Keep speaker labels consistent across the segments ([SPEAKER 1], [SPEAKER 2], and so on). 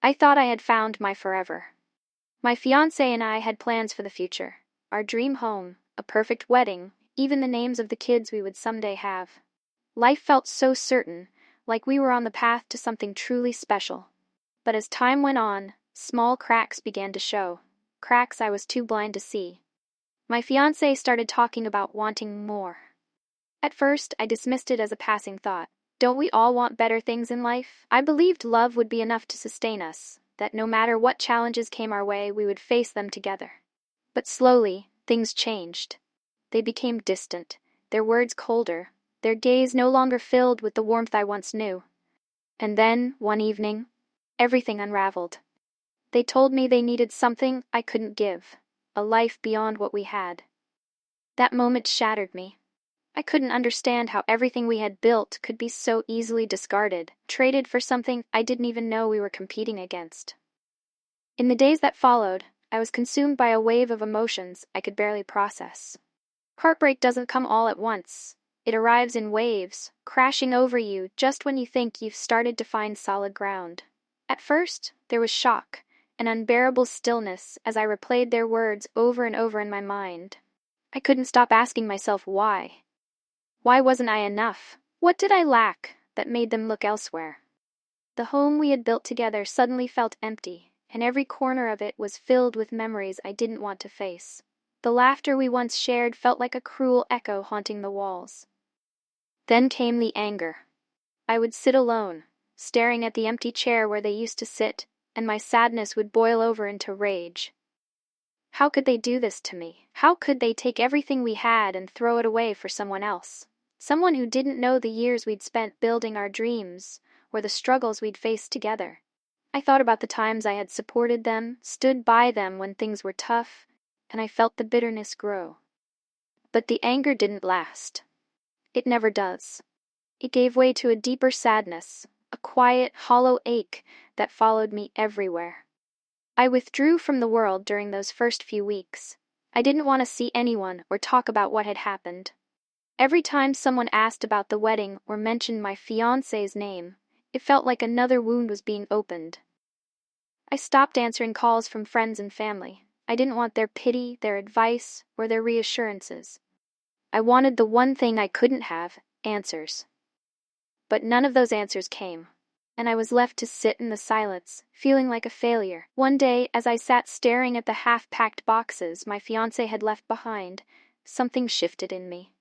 [SPEAKER 1] I thought I had found my forever. My fiancé and I had plans for the future. Our dream home, a perfect wedding, even the names of the kids we would someday have. Life felt so certain, like we were on the path to something truly special. But as time went on, small cracks began to show. Cracks I was too blind to see. My fiancé started talking about wanting more. At first, I dismissed it as a passing thought. Don't we all want better things in life? I believed love would be enough to sustain us, that no matter what challenges came our way, we would face them together. But slowly, things changed. They became distant, their words colder, their gaze no longer filled with the warmth I once knew. And then, one evening, everything unraveled. They told me they needed something I couldn't give, a life beyond what we had. That moment shattered me. I couldn't understand how everything we had built could be so easily discarded, traded for something I didn't even know we were competing against. In the days that followed, I was consumed by a wave of emotions I could barely process. Heartbreak doesn't come all at once. It arrives in waves, crashing over you just when you think you've started to find solid ground. At first, there was shock, an unbearable stillness as I replayed their words over and over in my mind. I couldn't stop asking myself why. Why wasn't I enough? What did I lack that made them look elsewhere? The home we had built together suddenly felt empty, and every corner of it was filled with memories I didn't want to face. The laughter we once shared felt like a cruel echo haunting the walls. Then came the anger. I would sit alone, staring at the empty chair where they used to sit, and my sadness would boil over into rage. How could they do this to me? How could they take everything we had and throw it away for someone else? Someone who didn't know the years we'd spent building our dreams, or the struggles we'd faced together. I thought about the times I had supported them, stood by them when things were tough, and I felt the bitterness grow. But the anger didn't last. It never does. It gave way to a deeper sadness, a quiet, hollow ache that followed me everywhere. I withdrew from the world during those first few weeks. I didn't want to see anyone or talk about what had happened. Every time someone asked about the wedding or mentioned my fiancé's name, it felt like another wound was being opened. I stopped answering calls from friends and family. I didn't want their pity, their advice, or their reassurances. I wanted the one thing I couldn't have, answers. But none of those answers came, and I was left to sit in the silence, feeling like a failure. One day, as I sat staring at the half-packed boxes my fiancé had left behind, something shifted in me.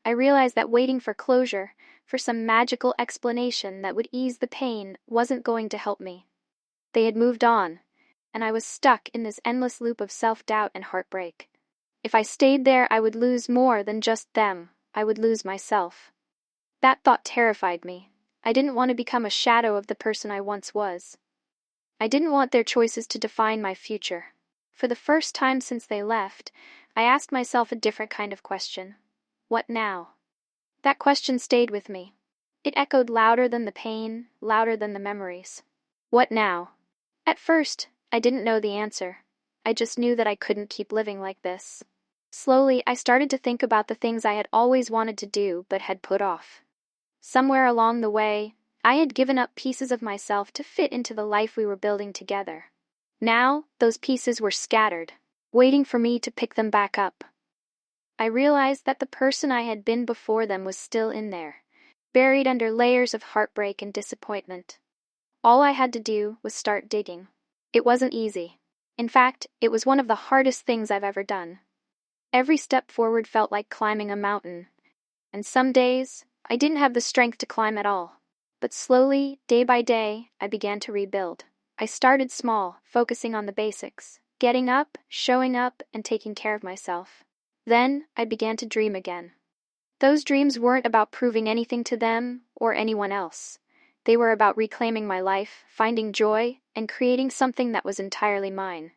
[SPEAKER 1] I realized that waiting for closure, for some magical explanation that would ease the pain, wasn't going to help me. They had moved on, and I was stuck in this endless loop of self-doubt and heartbreak. If I stayed there, I would lose more than just them. I would lose myself. That thought terrified me. I didn't want to become a shadow of the person I once was. I didn't want their choices to define my future. For the first time since they left, I asked myself a different kind of question. What now? That question stayed with me. It echoed louder than the pain, louder than the memories. What now? At first, I didn't know the answer. I just knew that I couldn't keep living like this. Slowly, I started to think about the things I had always wanted to do but had put off. Somewhere along the way, I had given up pieces of myself to fit into the life we were building together. Now, those pieces were scattered, waiting for me to pick them back up. I realized that the person I had been before them was still in there, buried under layers of heartbreak and disappointment. All I had to do was start digging. It wasn't easy. In fact, it was one of the hardest things I've ever done. Every step forward felt like climbing a mountain, and some days, I didn't have the strength to climb at all. But slowly, day by day, I began to rebuild. I started small, focusing on the basics, getting up, showing up, and taking care of myself. Then, I began to dream again. Those dreams weren't about proving anything to them or anyone else. They were about reclaiming my life, finding joy, and creating something that was entirely mine.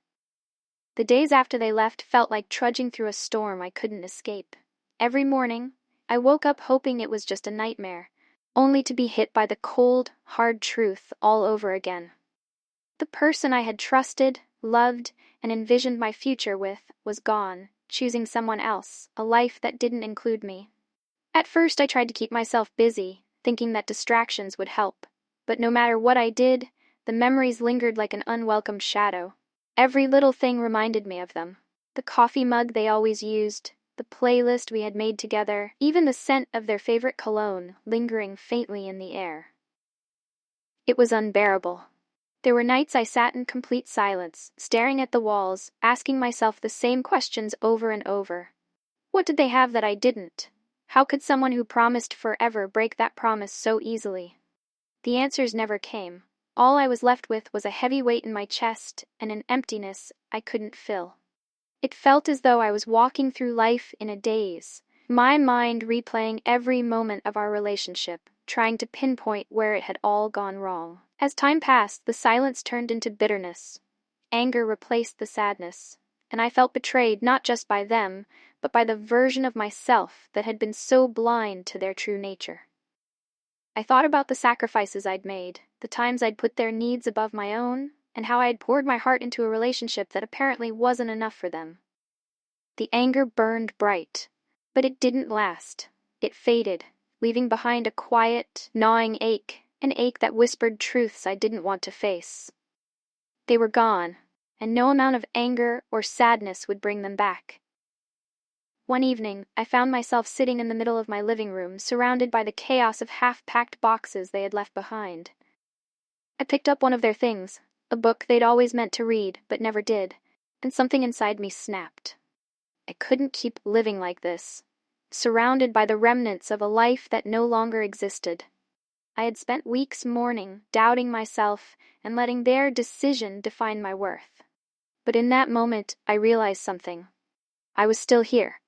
[SPEAKER 1] The days after they left felt like trudging through a storm I couldn't escape. Every morning, I woke up hoping it was just a nightmare, only to be hit by the cold, hard truth all over again. The person I had trusted, loved, and envisioned my future with was gone, choosing someone else, a life that didn't include me. At first I tried to keep myself busy, thinking that distractions would help. But no matter what I did, the the memories lingered like an unwelcome shadow. Every little thing reminded me of them. The coffee mug they always used, the playlist we had made together, even the scent of their favorite cologne lingering faintly in the air. It was unbearable. There were nights I sat in complete silence, staring at the walls, asking myself the same questions over and over. What did they have that I didn't? How could someone who promised forever break that promise so easily? The answers never came. All I was left with was a heavy weight in my chest and an emptiness I couldn't fill. It felt as though I was walking through life in a daze, my mind replaying every moment of our relationship, trying to pinpoint where it had all gone wrong. As time passed, the silence turned into bitterness. Anger replaced the sadness, and I felt betrayed not just by them, but by the version of myself that had been so blind to their true nature. I thought about the sacrifices I'd made, the times I'd put their needs above my own, and how I had poured my heart into a relationship that apparently wasn't enough for them. The anger burned bright, but it didn't last. It faded, leaving behind a quiet, gnawing ache, an ache that whispered truths I didn't want to face. They were gone, and no amount of anger or sadness would bring them back. One evening, I found myself sitting in the middle of my living room, surrounded by the chaos of half-packed boxes they had left behind. I picked up one of their things, a book they'd always meant to read, but never did, and something inside me snapped. I couldn't keep living like this, surrounded by the remnants of a life that no longer existed. I had spent weeks mourning, doubting myself, and letting their decision define my worth. But in that moment, I realized something. I was still here.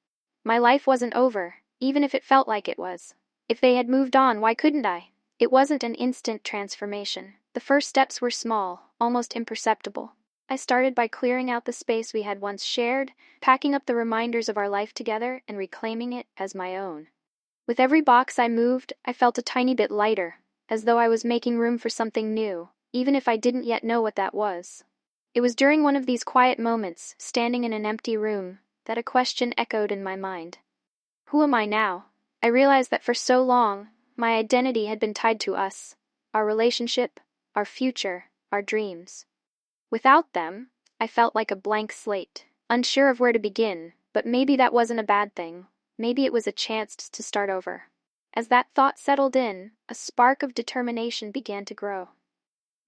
[SPEAKER 1] My life wasn't over, even if it felt like it was. If they had moved on, why couldn't I? It wasn't an instant transformation. The first steps were small, almost imperceptible. I started by clearing out the space we had once shared, packing up the reminders of our life together, and reclaiming it as my own. With every box I moved, I felt a tiny bit lighter, as though I was making room for something new, even if I didn't yet know what that was. It was during one of these quiet moments, standing in an empty room, that a question echoed in my mind. Who am I now? I realized that for so long, my identity had been tied to us, our relationship, our future, our dreams. Without them, I felt like a blank slate, unsure of where to begin, but maybe that wasn't a bad thing. Maybe it was a chance to start over. As that thought settled in, a spark of determination began to grow.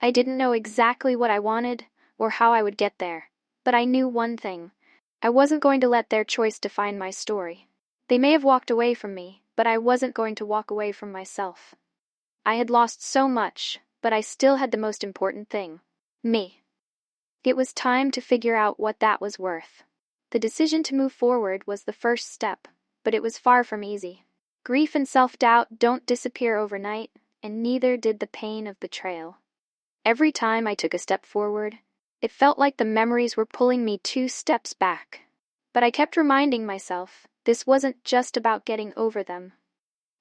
[SPEAKER 1] I didn't know exactly what I wanted or how I would get there, but I knew one thing. I wasn't going to let their choice define my story. They may have walked away from me, but I wasn't going to walk away from myself. I had lost so much, but I still had the most important thing: me. It was time to figure out what that was worth. The decision to move forward was the first step, but it was far from easy. Grief and self-doubt don't disappear overnight, and neither did the pain of betrayal. Every time I took a step forward, it felt like the memories were pulling me 2 steps back. But I kept reminding myself, this wasn't just about getting over them.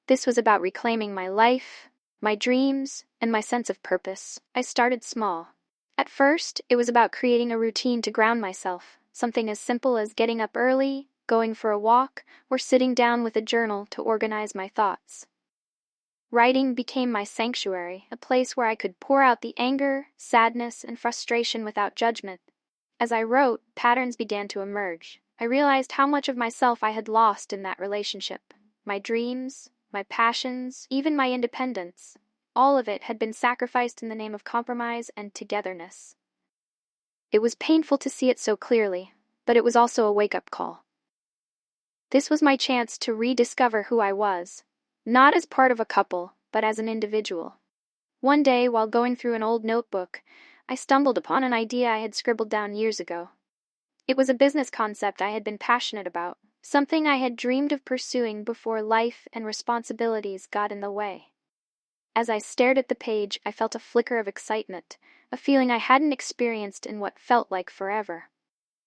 [SPEAKER 1] This was about reclaiming my life, my dreams, and my sense of purpose. I started small. At first, it was about creating a routine to ground myself, something as simple as getting up early, going for a walk, or sitting down with a journal to organize my thoughts. Writing became my sanctuary, a place where I could pour out the anger, sadness, and frustration without judgment. As I wrote, patterns began to emerge. I realized how much of myself I had lost in that relationship. My dreams, my passions, even my independence. All of it had been sacrificed in the name of compromise and togetherness. It was painful to see it so clearly, but it was also a wake-up call. This was my chance to rediscover who I was. Not as part of a couple, but as an individual. One day, while going through an old notebook, I stumbled upon an idea I had scribbled down years ago. It was a business concept I had been passionate about, something I had dreamed of pursuing before life and responsibilities got in the way. As I stared at the page, I felt a flicker of excitement, a feeling I hadn't experienced in what felt like forever.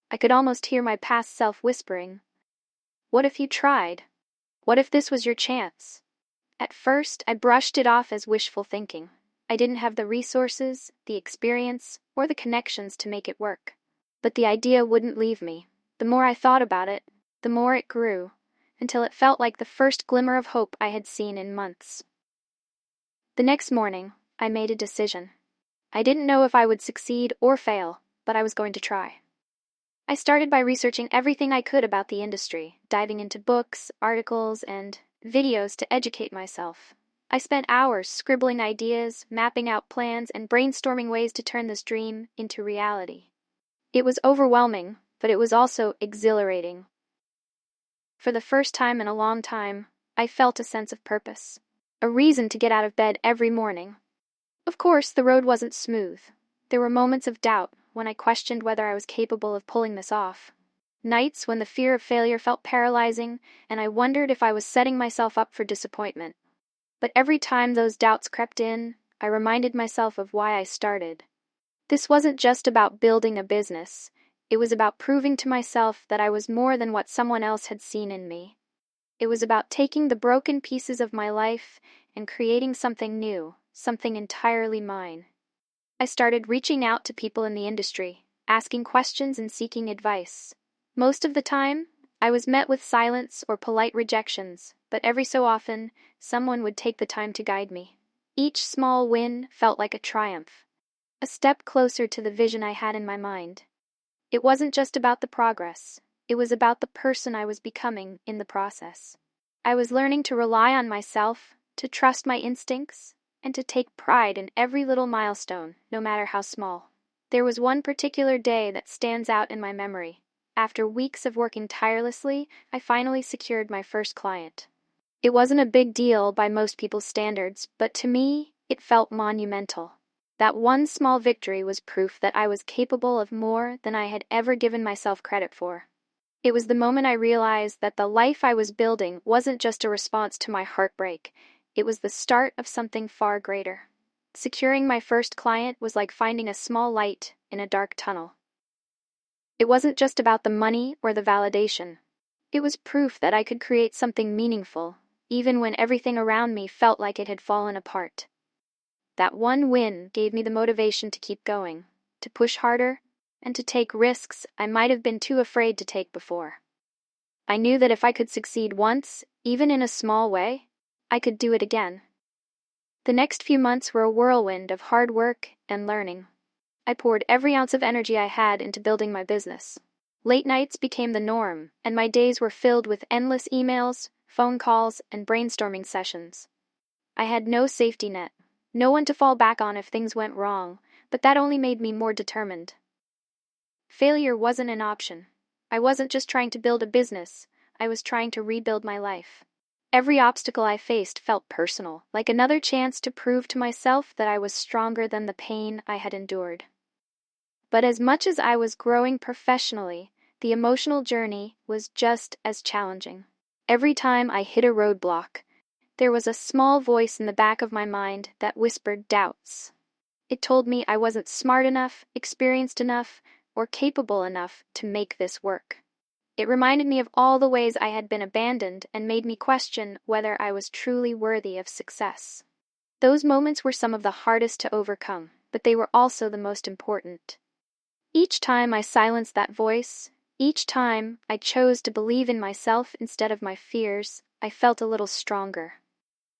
[SPEAKER 1] I could almost hear my past self whispering, "What if you tried? What if this was your chance?" At first, I brushed it off as wishful thinking. I didn't have the resources, the experience, or the connections to make it work. But the idea wouldn't leave me. The more I thought about it, the more it grew, until it felt like the first glimmer of hope I had seen in months. The next morning, I made a decision. I didn't know if I would succeed or fail, but I was going to try. I started by researching everything I could about the industry, diving into books, articles, and videos to educate myself. I spent hours scribbling ideas, mapping out plans, and brainstorming ways to turn this dream into reality. It was overwhelming, but it was also exhilarating. For the first time in a long time, I felt a sense of purpose, a reason to get out of bed every morning. Of course, the road wasn't smooth. There were moments of doubt when I questioned whether I was capable of pulling this off. Nights when the fear of failure felt paralyzing, and I wondered if I was setting myself up for disappointment. But every time those doubts crept in, I reminded myself of why I started. This wasn't just about building a business. It was about proving to myself that I was more than what someone else had seen in me. It was about taking the broken pieces of my life and creating something new, something entirely mine. I started reaching out to people in the industry, asking questions and seeking advice. Most of the time, I was met with silence or polite rejections, but every so often, someone would take the time to guide me. Each small win felt like a triumph, a step closer to the vision I had in my mind. It wasn't just about the progress, it was about the person I was becoming in the process. I was learning to rely on myself, to trust my instincts, and to take pride in every little milestone, no matter how small. There was one particular day that stands out in my memory. After weeks of working tirelessly, I finally secured my first client. It wasn't a big deal by most people's standards, but to me, it felt monumental. That one small victory was proof that I was capable of more than I had ever given myself credit for. It was the moment I realized that the life I was building wasn't just a response to my heartbreak, it was the start of something far greater. Securing my first client was like finding a small light in a dark tunnel. It wasn't just about the money or the validation. It was proof that I could create something meaningful, even when everything around me felt like it had fallen apart. That one win gave me the motivation to keep going, to push harder, and to take risks I might have been too afraid to take before. I knew that if I could succeed once, even in a small way, I could do it again. The next few months were a whirlwind of hard work and learning. I poured every ounce of energy I had into building my business. Late nights became the norm, and my days were filled with endless emails, phone calls, and brainstorming sessions. I had no safety net, no one to fall back on if things went wrong, but that only made me more determined. Failure wasn't an option. I wasn't just trying to build a business, I was trying to rebuild my life. Every obstacle I faced felt personal, like another chance to prove to myself that I was stronger than the pain I had endured. But as much as I was growing professionally, the emotional journey was just as challenging. Every time I hit a roadblock, there was a small voice in the back of my mind that whispered doubts. It told me I wasn't smart enough, experienced enough, or capable enough to make this work. It reminded me of all the ways I had been abandoned and made me question whether I was truly worthy of success. Those moments were some of the hardest to overcome, but they were also the most important. Each time I silenced that voice, each time I chose to believe in myself instead of my fears, I felt a little stronger.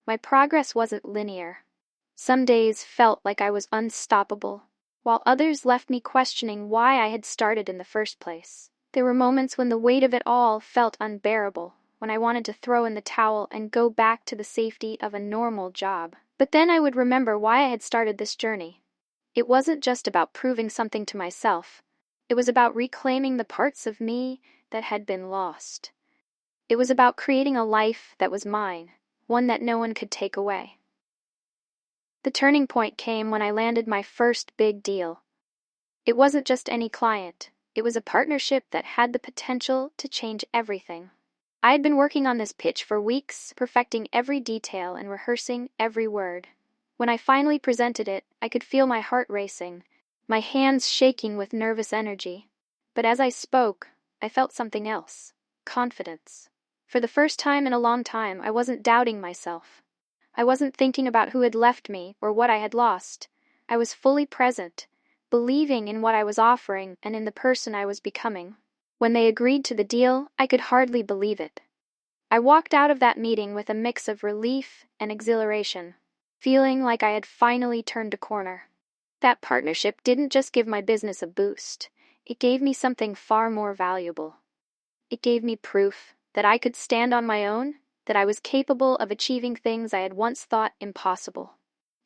[SPEAKER 1] My progress wasn't linear. Some days felt like I was unstoppable, while others left me questioning why I had started in the first place. There were moments when the weight of it all felt unbearable, when I wanted to throw in the towel and go back to the safety of a normal job. But then I would remember why I had started this journey. It wasn't just about proving something to myself. It was about reclaiming the parts of me that had been lost. It was about creating a life that was mine, one that no one could take away. The turning point came when I landed my first big deal. It wasn't just any client. It was a partnership that had the potential to change everything. I had been working on this pitch for weeks, perfecting every detail and rehearsing every word. When I finally presented it, I could feel my heart racing, my hands shaking with nervous energy. But as I spoke, I felt something else: confidence. For the first time in a long time, I wasn't doubting myself. I wasn't thinking about who had left me or what I had lost. I was fully present, believing in what I was offering and in the person I was becoming. When they agreed to the deal, I could hardly believe it. I walked out of that meeting with a mix of relief and exhilaration, feeling like I had finally turned a corner. That partnership didn't just give my business a boost, it gave me something far more valuable. It gave me proof that I could stand on my own, that I was capable of achieving things I had once thought impossible.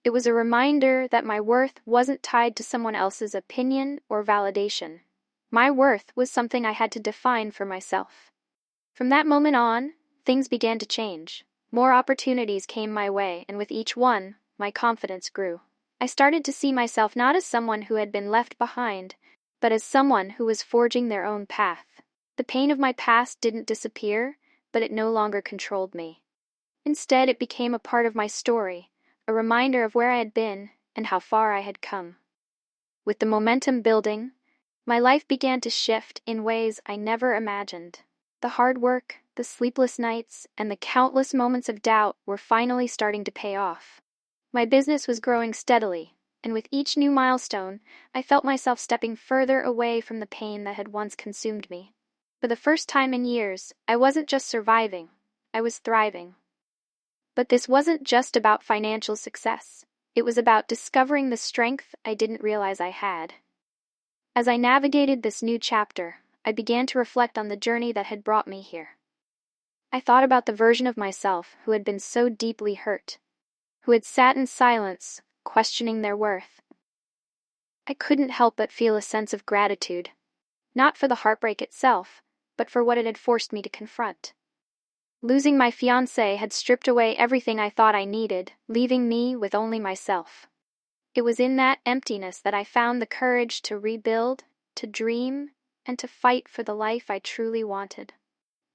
[SPEAKER 1] It was a reminder that my worth wasn't tied to someone else's opinion or validation. My worth was something I had to define for myself. From that moment on, things began to change. More opportunities came my way, and with each one, my confidence grew. I started to see myself not as someone who had been left behind, but as someone who was forging their own path. The pain of my past didn't disappear, but it no longer controlled me. Instead, it became a part of my story, a reminder of where I had been and how far I had come. With the momentum building, my life began to shift in ways I never imagined. The hard work, the sleepless nights, and the countless moments of doubt were finally starting to pay off. My business was growing steadily, and with each new milestone, I felt myself stepping further away from the pain that had once consumed me. For the first time in years, I wasn't just surviving, I was thriving. But this wasn't just about financial success. It was about discovering the strength I didn't realize I had. As I navigated this new chapter, I began to reflect on the journey that had brought me here. I thought about the version of myself who had been so deeply hurt, who had sat in silence, questioning their worth. I couldn't help but feel a sense of gratitude, not for the heartbreak itself, but for what it had forced me to confront. Losing my fiancé had stripped away everything I thought I needed, leaving me with only myself. It was in that emptiness that I found the courage to rebuild, to dream, and to fight for the life I truly wanted.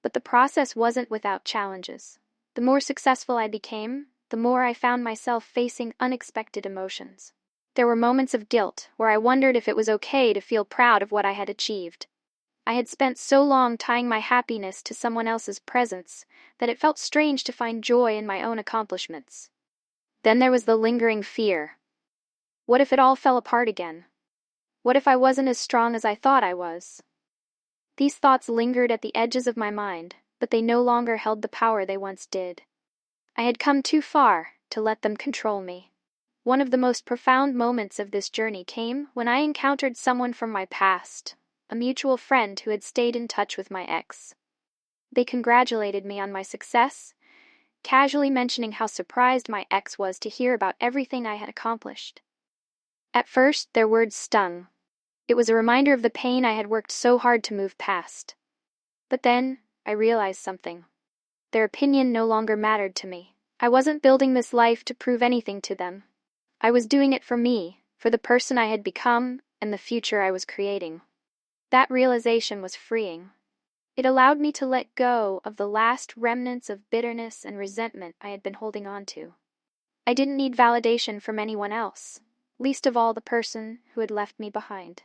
[SPEAKER 1] But the process wasn't without challenges. The more successful I became, the more I found myself facing unexpected emotions. There were moments of guilt where I wondered if it was okay to feel proud of what I had achieved. I had spent so long tying my happiness to someone else's presence that it felt strange to find joy in my own accomplishments. Then there was the lingering fear. What if it all fell apart again? What if I wasn't as strong as I thought I was? These thoughts lingered at the edges of my mind, but they no longer held the power they once did. I had come too far to let them control me. One of the most profound moments of this journey came when I encountered someone from my past, a mutual friend who had stayed in touch with my ex. They congratulated me on my success, casually mentioning how surprised my ex was to hear about everything I had accomplished. At first, their words stung. It was a reminder of the pain I had worked so hard to move past. But then, I realized something. Their opinion no longer mattered to me. I wasn't building this life to prove anything to them. I was doing it for me, for the person I had become, and the future I was creating. That realization was freeing. It allowed me to let go of the last remnants of bitterness and resentment I had been holding on to. I didn't need validation from anyone else, least of all the person who had left me behind.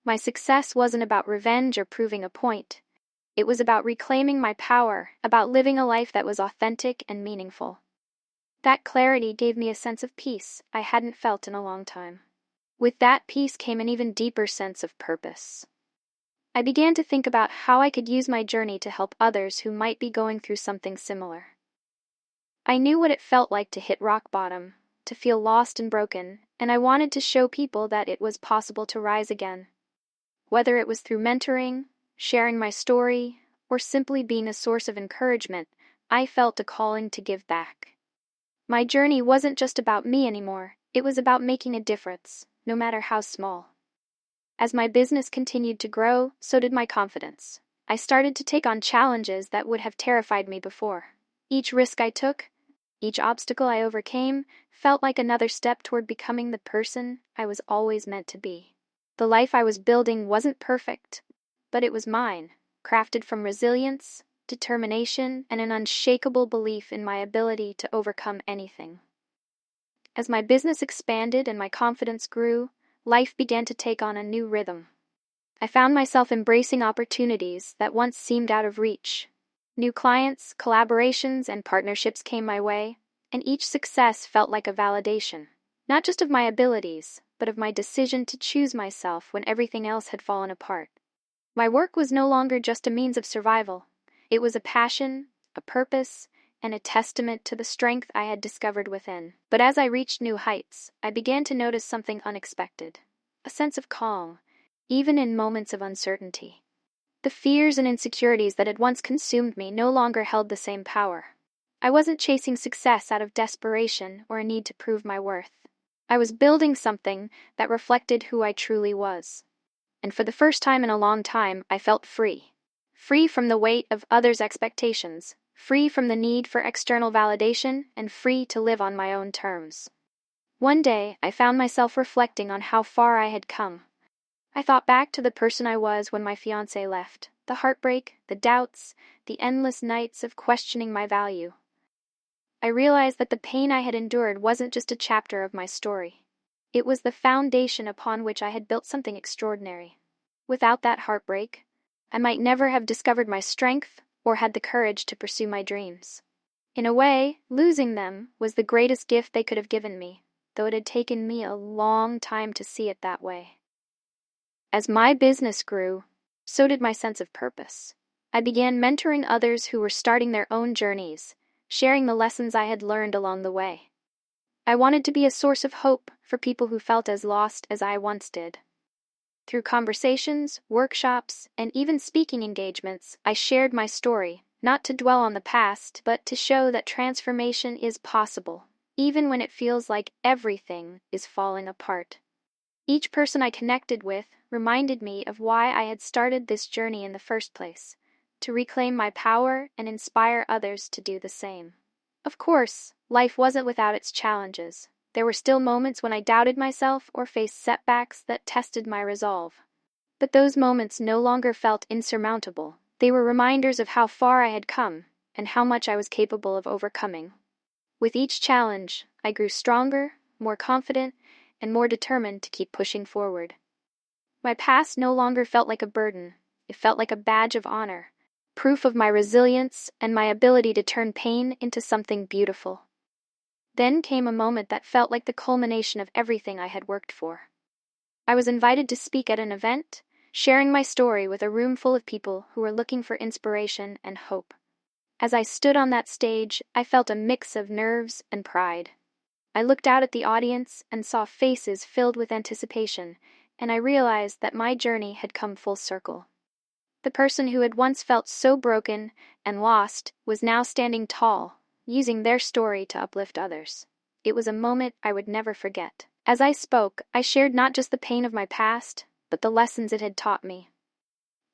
[SPEAKER 1] My success wasn't about revenge or proving a point. It was about reclaiming my power, about living a life that was authentic and meaningful. That clarity gave me a sense of peace I hadn't felt in a long time. With that peace came an even deeper sense of purpose. I began to think about how I could use my journey to help others who might be going through something similar. I knew what it felt like to hit rock bottom, to feel lost and broken, and I wanted to show people that it was possible to rise again. Whether it was through mentoring, sharing my story, or simply being a source of encouragement, I felt a calling to give back. My journey wasn't just about me anymore, it was about making a difference, no matter how small. As my business continued to grow, so did my confidence. I started to take on challenges that would have terrified me before. Each risk I took, each obstacle I overcame, felt like another step toward becoming the person I was always meant to be. The life I was building wasn't perfect, but it was mine, crafted from resilience, determination, and an unshakable belief in my ability to overcome anything. As my business expanded and my confidence grew, life began to take on a new rhythm. I found myself embracing opportunities that once seemed out of reach. New clients, collaborations, and partnerships came my way, and each success felt like a validation, not just of my abilities, but of my decision to choose myself when everything else had fallen apart. My work was no longer just a means of survival. It was a passion, a purpose, and a testament to the strength I had discovered within. But as I reached new heights, I began to notice something unexpected. A sense of calm, even in moments of uncertainty. The fears and insecurities that had once consumed me no longer held the same power. I wasn't chasing success out of desperation or a need to prove my worth. I was building something that reflected who I truly was. And for the first time in a long time, I felt free. Free from the weight of others' expectations, free from the need for external validation, and free to live on my own terms. One day, I found myself reflecting on how far I had come. I thought back to the person I was when my fiancé left, the heartbreak, the doubts, the endless nights of questioning my value. I realized that the pain I had endured wasn't just a chapter of my story. It was the foundation upon which I had built something extraordinary. Without that heartbreak, I might never have discovered my strength or had the courage to pursue my dreams. In a way, losing them was the greatest gift they could have given me, though it had taken me a long time to see it that way. As my business grew, so did my sense of purpose. I began mentoring others who were starting their own journeys, sharing the lessons I had learned along the way. I wanted to be a source of hope for people who felt as lost as I once did. Through conversations, workshops, and even speaking engagements, I shared my story, not to dwell on the past, but to show that transformation is possible, even when it feels like everything is falling apart. Each person I connected with reminded me of why I had started this journey in the first place, to reclaim my power and inspire others to do the same. Of course, life wasn't without its challenges. There were still moments when I doubted myself or faced setbacks that tested my resolve. But those moments no longer felt insurmountable. They were reminders of how far I had come and how much I was capable of overcoming. With each challenge, I grew stronger, more confident, and more determined to keep pushing forward. My past no longer felt like a burden. It felt like a badge of honor, proof of my resilience and my ability to turn pain into something beautiful. Then came a moment that felt like the culmination of everything I had worked for. I was invited to speak at an event, sharing my story with a room full of people who were looking for inspiration and hope. As I stood on that stage, I felt a mix of nerves and pride. I looked out at the audience and saw faces filled with anticipation, and I realized that my journey had come full circle. The person who had once felt so broken and lost was now standing tall, using their story to uplift others. It was a moment I would never forget. As I spoke, I shared not just the pain of my past, but the lessons it had taught me.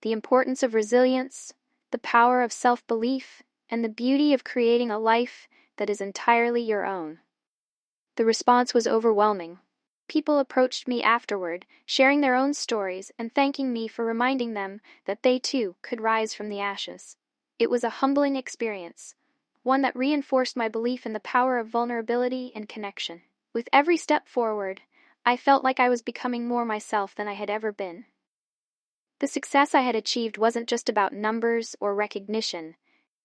[SPEAKER 1] The importance of resilience, the power of self-belief, and the beauty of creating a life that is entirely your own. The response was overwhelming. People approached me afterward, sharing their own stories and thanking me for reminding them that they too could rise from the ashes. It was a humbling experience, one that reinforced my belief in the power of vulnerability and connection. With every step forward, I felt like I was becoming more myself than I had ever been. The success I had achieved wasn't just about numbers or recognition.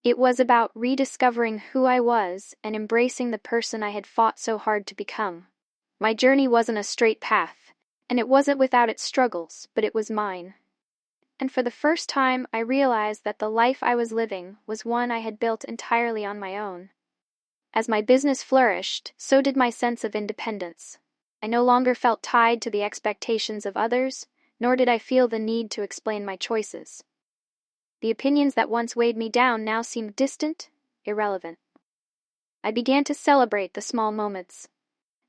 [SPEAKER 1] It was about rediscovering who I was and embracing the person I had fought so hard to become. My journey wasn't a straight path, and it wasn't without its struggles, but it was mine. And for the first time, I realized that the life I was living was one I had built entirely on my own. As my business flourished, so did my sense of independence. I no longer felt tied to the expectations of others, nor did I feel the need to explain my choices. The opinions that once weighed me down now seemed distant, irrelevant. I began to celebrate the small moments,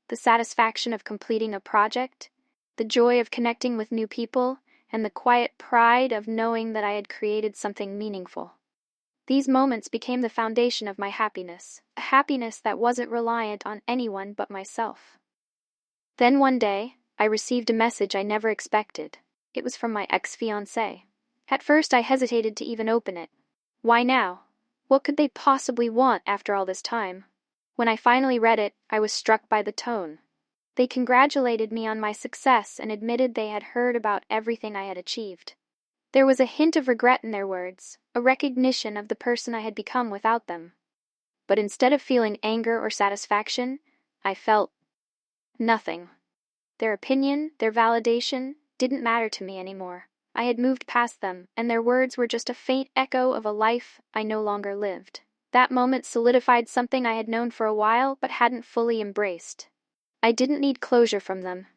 [SPEAKER 1] the satisfaction of completing a project, the joy of connecting with new people, and the quiet pride of knowing that I had created something meaningful. These moments became the foundation of my happiness, a happiness that wasn't reliant on anyone but myself. Then one day, I received a message I never expected. It was from my ex-fiancé. At first, I hesitated to even open it. Why now? What could they possibly want after all this time? When I finally read it, I was struck by the tone. They congratulated me on my success and admitted they had heard about everything I had achieved. There was a hint of regret in their words, a recognition of the person I had become without them. But instead of feeling anger or satisfaction, I felt nothing. Their opinion, their validation, didn't matter to me anymore. I had moved past them, and their words were just a faint echo of a life I no longer lived. That moment solidified something I had known for a while but hadn't fully embraced. I didn't need closure from them.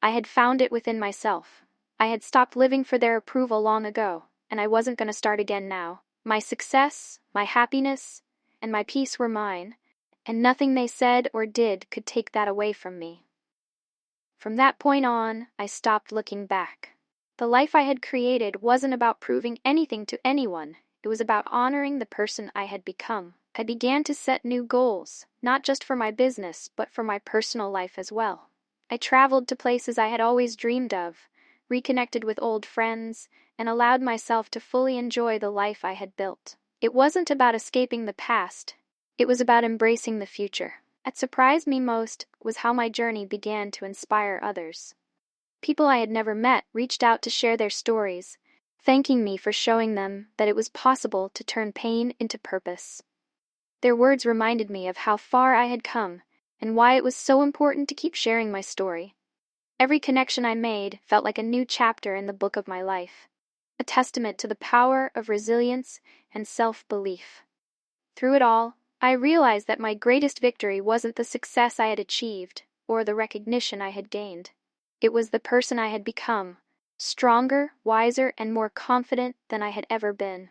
[SPEAKER 1] I had found it within myself. I had stopped living for their approval long ago, and I wasn't going to start again now. My success, my happiness, and my peace were mine, and nothing they said or did could take that away from me. From that point on, I stopped looking back. The life I had created wasn't about proving anything to anyone. It was about honoring the person I had become. I began to set new goals, not just for my business, but for my personal life as well. I traveled to places I had always dreamed of, reconnected with old friends, and allowed myself to fully enjoy the life I had built. It wasn't about escaping the past. It was about embracing the future. What surprised me most was how my journey began to inspire others. People I had never met reached out to share their stories, thanking me for showing them that it was possible to turn pain into purpose. Their words reminded me of how far I had come and why it was so important to keep sharing my story. Every connection I made felt like a new chapter in the book of my life, a testament to the power of resilience and self-belief. Through it all, I realized that my greatest victory wasn't the success I had achieved or the recognition I had gained. It was the person I had become, stronger, wiser, and more confident than I had ever been.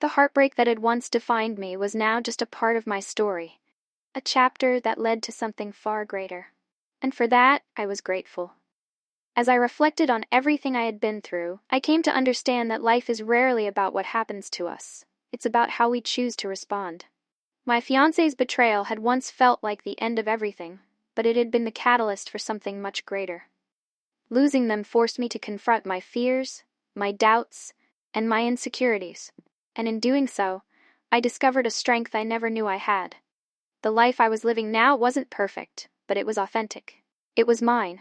[SPEAKER 1] The heartbreak that had once defined me was now just a part of my story, a chapter that led to something far greater. And for that, I was grateful. As I reflected on everything I had been through, I came to understand that life is rarely about what happens to us. It's about how we choose to respond. My fiancé's betrayal had once felt like the end of everything, but it had been the catalyst for something much greater. Losing them forced me to confront my fears, my doubts, and my insecurities, and in doing so, I discovered a strength I never knew I had. The life I was living now wasn't perfect, but it was authentic. It was mine.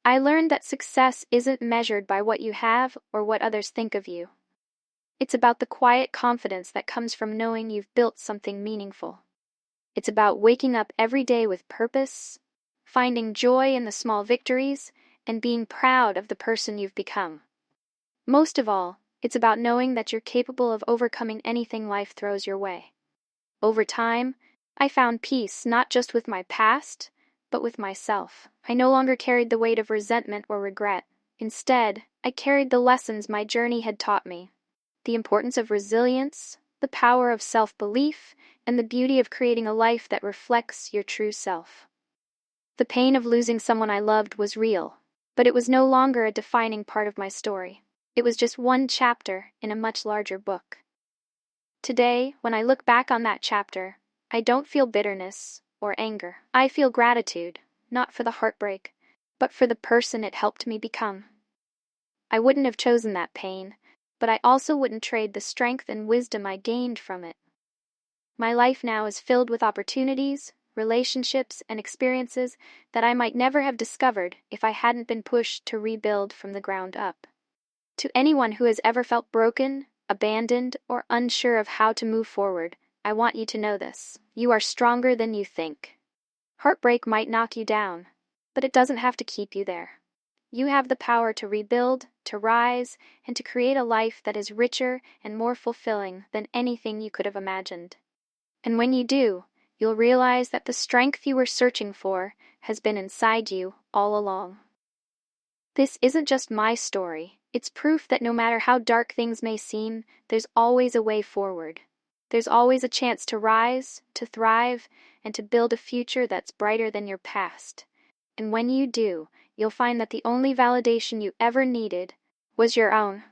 [SPEAKER 1] I learned that success isn't measured by what you have or what others think of you. It's about the quiet confidence that comes from knowing you've built something meaningful. It's about waking up every day with purpose, finding joy in the small victories, and being proud of the person you've become. Most of all, it's about knowing that you're capable of overcoming anything life throws your way. Over time, I found peace not just with my past, but with myself. I no longer carried the weight of resentment or regret. Instead, I carried the lessons my journey had taught me: the importance of resilience, the power of self-belief, and the beauty of creating a life that reflects your true self. The pain of losing someone I loved was real, but it was no longer a defining part of my story. It was just one chapter in a much larger book. Today, when I look back on that chapter, I don't feel bitterness or anger. I feel gratitude, not for the heartbreak, but for the person it helped me become. I wouldn't have chosen that pain, but I also wouldn't trade the strength and wisdom I gained from it. My life now is filled with opportunities, relationships, and experiences that I might never have discovered if I hadn't been pushed to rebuild from the ground up. To anyone who has ever felt broken, abandoned, or unsure of how to move forward, I want you to know this: you are stronger than you think. Heartbreak might knock you down, but it doesn't have to keep you there. You have the power to rebuild, to rise, and to create a life that is richer and more fulfilling than anything you could have imagined. And when you do, you'll realize that the strength you were searching for has been inside you all along. This isn't just my story. It's proof that no matter how dark things may seem, there's always a way forward. There's always a chance to rise, to thrive, and to build a future that's brighter than your past. And when you do, you'll find that the only validation you ever needed was your own.